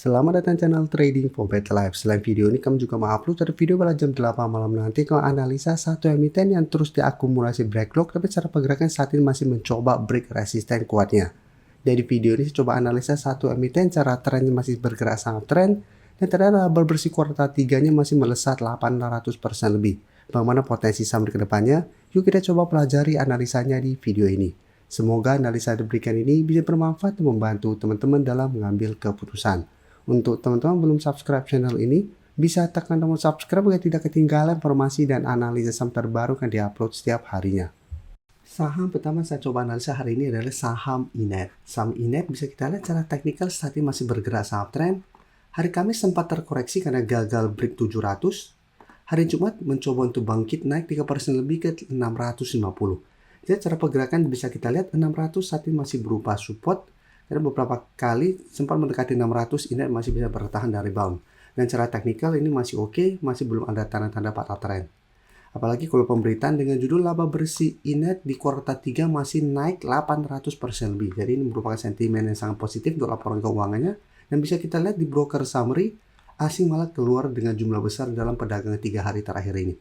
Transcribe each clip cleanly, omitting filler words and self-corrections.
Selamat datang channel Trading for Better Life. Selain video ini, kami juga mengupload ada video pada jam 8 malam nanti kalau analisa satu emiten yang terus diakumulasi backlog, tapi cara pergerakan saat ini masih mencoba break resisten kuatnya. Dari video ini saya coba analisa satu emiten, cara trennya masih bergerak sangat tren, dan ternyata laba bersih kuartal 3-nya masih melesat 800% lebih. Bagaimana potensi saham ke depannya? Yuk kita coba pelajari analisanya di video ini. Semoga analisa diberikan ini bisa bermanfaat dan membantu teman-teman dalam mengambil keputusan. Untuk teman-teman belum subscribe channel ini, bisa tekan tombol subscribe agar tidak ketinggalan informasi dan analisa saham terbaru yang diupload setiap harinya. Saham pertama saya coba analisa hari ini adalah saham Inet. Saham Inet bisa kita lihat secara teknikal saat ini masih bergerak sangat tren. Hari Kamis sempat terkoreksi karena gagal break 700. Hari Jumat mencoba untuk bangkit naik 3% lebih ke 650. Jadi cara pergerakan bisa kita lihat 600 saat ini masih berupa support. Karena beberapa kali sempat mendekati 600, Inet masih bisa bertahan dari rebound. Dan secara teknikal ini masih oke, masih belum ada tanda-tanda patah tren. Apalagi kalau pemberitaan dengan judul laba bersih Inet di kuartal 3 masih naik 800% lebih. Jadi ini merupakan sentimen yang sangat positif untuk laporan keuangannya. Dan bisa kita lihat di broker summary, asing malah keluar dengan jumlah besar dalam perdagangan 3 hari terakhir ini.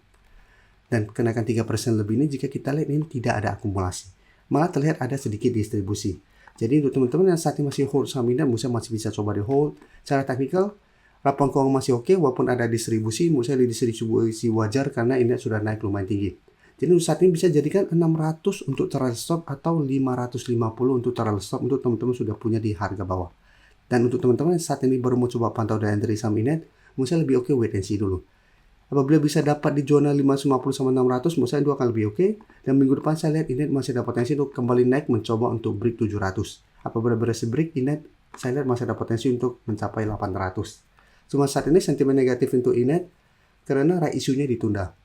Dan kenaikan 3% lebih ini jika kita lihat ini tidak ada akumulasi. Malah terlihat ada sedikit distribusi. Jadi untuk teman-teman yang saat ini masih hold saham Inet, masih bisa coba di hold. Secara teknikal, laporan keuangan masih oke, walaupun ada distribusi, di distribusi wajar karena Inet sudah naik lumayan tinggi. Jadi untuk saat ini bisa jadikan 600 untuk trial stop atau 550 untuk trial stop untuk teman-teman sudah punya di harga bawah. Dan untuk teman-teman yang saat ini baru mau coba pantau dan entry saham Inet, lebih oke wait and see dulu. Apabila bisa dapat di zona 550 sama 600, itu akan lebih oke. Dan minggu depan saya lihat Inet masih ada potensi untuk kembali naik mencoba untuk break 700. Apabila berhasil break Inet, saya lihat masih ada potensi untuk mencapai 800. Cuma saat ini sentimen negatif untuk Inet karena right issue-nya ditunda.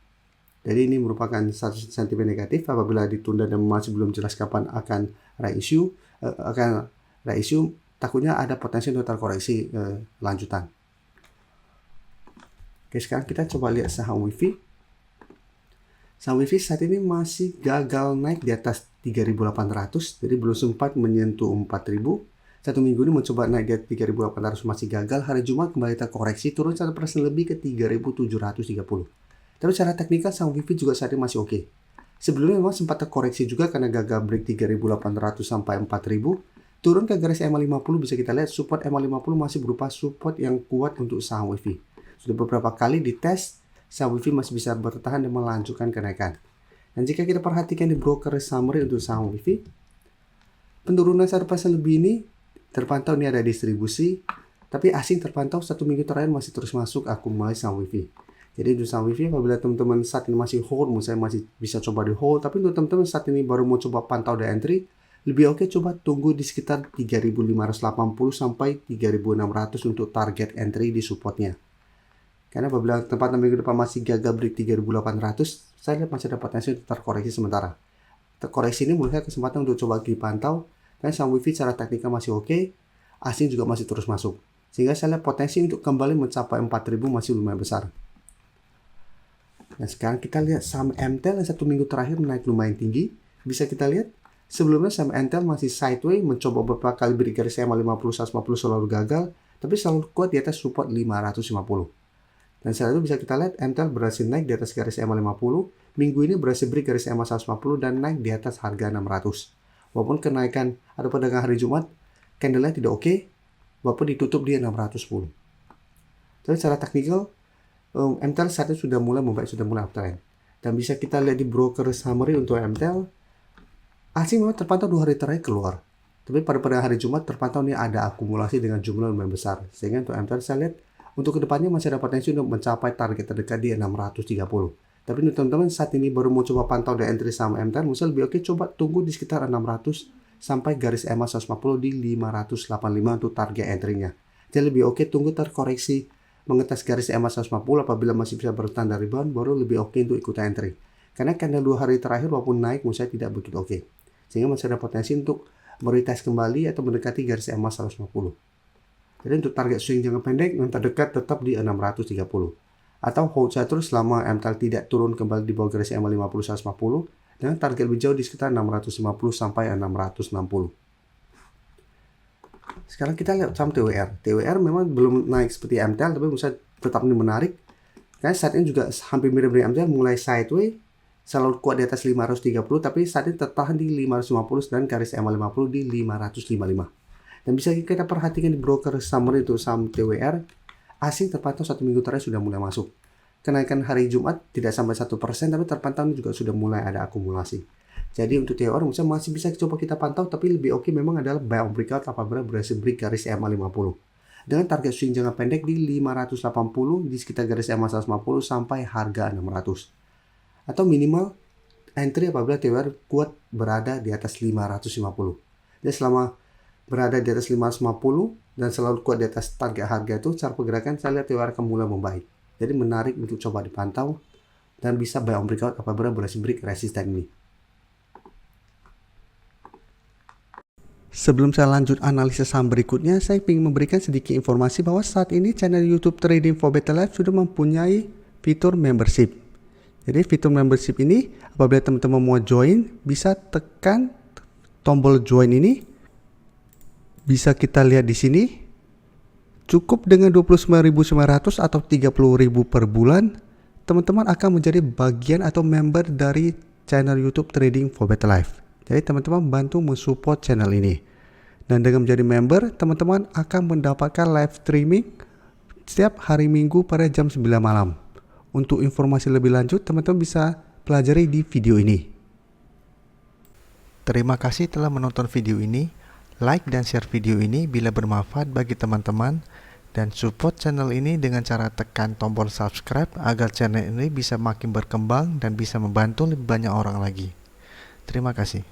Jadi ini merupakan satu sentimen negatif apabila ditunda dan masih belum jelas kapan akan right issue, takutnya ada potensi untuk terkoreksi lanjutan. Oke, sekarang kita coba lihat saham Wifi. Saham Wifi saat ini masih gagal naik di atas 3.800, jadi belum sempat menyentuh 4.000. Satu minggu ini mencoba naik di 3.800 masih gagal. Hari Jumat kembali terkoreksi turun 1% lebih ke 3.730. Tapi secara teknikal saham Wifi juga saat ini masih oke. Sebelumnya memang sempat terkoreksi juga karena gagal break 3.800 sampai 4.000. Turun ke garis EMA50 bisa kita lihat support EMA50 masih berupa support yang kuat untuk saham Wifi. Sudah beberapa kali dites, saham Wifi masih bisa bertahan dan melanjutkan kenaikan. Dan jika kita perhatikan di broker summary untuk saham Wifi, penurunan 1% lebih ini terpantau ini ada distribusi, tapi asing terpantau satu minggu terakhir masih terus masuk akumulasi saham Wifi. Jadi untuk saham Wifi apabila teman-teman saat ini masih hold, masih bisa coba di hold, tapi untuk teman-teman saat ini baru mau coba pantau dan entry, lebih oke coba tunggu di sekitar 3.580 sampai 3.600 untuk target entry di supportnya. Karena apabila tempat minggu depan masih gagal break 3.800, saya lihat masih ada potensi untuk terkoreksi sementara. Terkoreksi ini menurut saya kesempatan untuk coba dipantau, karena saham Wifi secara teknikal masih oke, asing juga masih terus masuk. Sehingga saya lihat potensi untuk kembali mencapai 4.000 masih lumayan besar. Nah sekarang kita lihat saham MTEL yang satu minggu terakhir naik lumayan tinggi. Bisa kita lihat, sebelumnya saham MTEL masih sideways, mencoba beberapa kali beri garis EMA50, 150 selalu gagal, tapi selalu kuat di atas support 550. Dan setelah itu bisa kita lihat MTEL berhasil naik di atas garis EMA50. Minggu ini berhasil break garis EMA150 dan naik di atas harga 600. Walaupun kenaikan ada perdagangan hari Jumat, candle-nya tidak oke, walaupun ditutup di 610. Tapi secara teknikal, MTEL saat ini sudah mulai membaik, sudah mulai uptrend. Dan bisa kita lihat di broker summary untuk MTEL, asing memang terpantau 2 hari terakhir keluar. Tapi pada hari Jumat terpantau ini ada akumulasi dengan jumlah lumayan besar. Sehingga untuk MTEL saya lihat, untuk kedepannya masih ada potensi untuk mencapai target terdekat di 630. Tapi untuk teman-teman saat ini baru mau coba pantau dan entry saham MTEL, lebih oke coba tunggu di sekitar 600 sampai garis EMA 150 di 585 untuk target entry-nya. Jadi lebih oke tunggu terkoreksi mengetes garis EMA 150 apabila masih bisa bertahan dari rebound, baru lebih oke untuk ikutan entry. Karena candle 2 hari terakhir walaupun naik tidak begitu oke. Sehingga masih ada potensi untuk meretest kembali atau mendekati garis EMA 150. Jadi untuk target swing jangka pendek yang terdekat tetap di 630. Atau hold saja terus selama MTEL tidak turun kembali di bawah garis EMA 50 150 dan target lebih jauh di sekitar 650 sampai 660. Sekarang kita lihat saham TWR. TWR memang belum naik seperti MTL, tapi bisa tetap ini menarik. Karena saat ini juga hampir mirip dengan MTL, mulai sideways, selalu kuat di atas 530, tapi saat ini tertahan di 550 dan garis EMA 50 di 555. Dan bisa kita perhatikan di broker summary itu saham TWR, asing terpantau 1 minggu terakhir sudah mulai masuk. Kenaikan hari Jumat tidak sampai 1%, tapi terpantau juga sudah mulai ada akumulasi. Jadi untuk TWR masih bisa coba kita pantau, tapi lebih oke memang adalah buy on breakout apabila berhasil break garis EMA 50. Dengan target swing jangka pendek di 580 di sekitar garis EMA 150 sampai harga 600. Atau minimal entry apabila TWR kuat berada di atas 550. Jadi selama berada di atas 550 dan selalu kuat di atas target harga itu, cara pergerakan saya lihat TWR akan mulai membaik. Jadi menarik untuk coba dipantau dan bisa buy on breakout apabila berhasil break resisten ini. Sebelum saya lanjut analisis saham berikutnya, saya ingin memberikan sedikit informasi bahwa saat ini channel YouTube Trading for Better Life sudah mempunyai fitur membership. Jadi fitur membership ini apabila teman-teman mau join, bisa tekan tombol join ini. Bisa kita lihat di sini. Cukup dengan 29.900 atau 30.000 per bulan, teman-teman akan menjadi bagian atau member dari channel YouTube Trading for Better Life. Jadi teman-teman bantu mensupport channel ini. Dan dengan menjadi member, teman-teman akan mendapatkan live streaming setiap hari Minggu pada jam 9 malam. Untuk informasi lebih lanjut, teman-teman bisa pelajari di video ini. Terima kasih telah menonton video ini. Like dan share video ini bila bermanfaat bagi teman-teman. Dan support channel ini dengan cara tekan tombol subscribe agar channel ini bisa makin berkembang dan bisa membantu lebih banyak orang lagi. Terima kasih.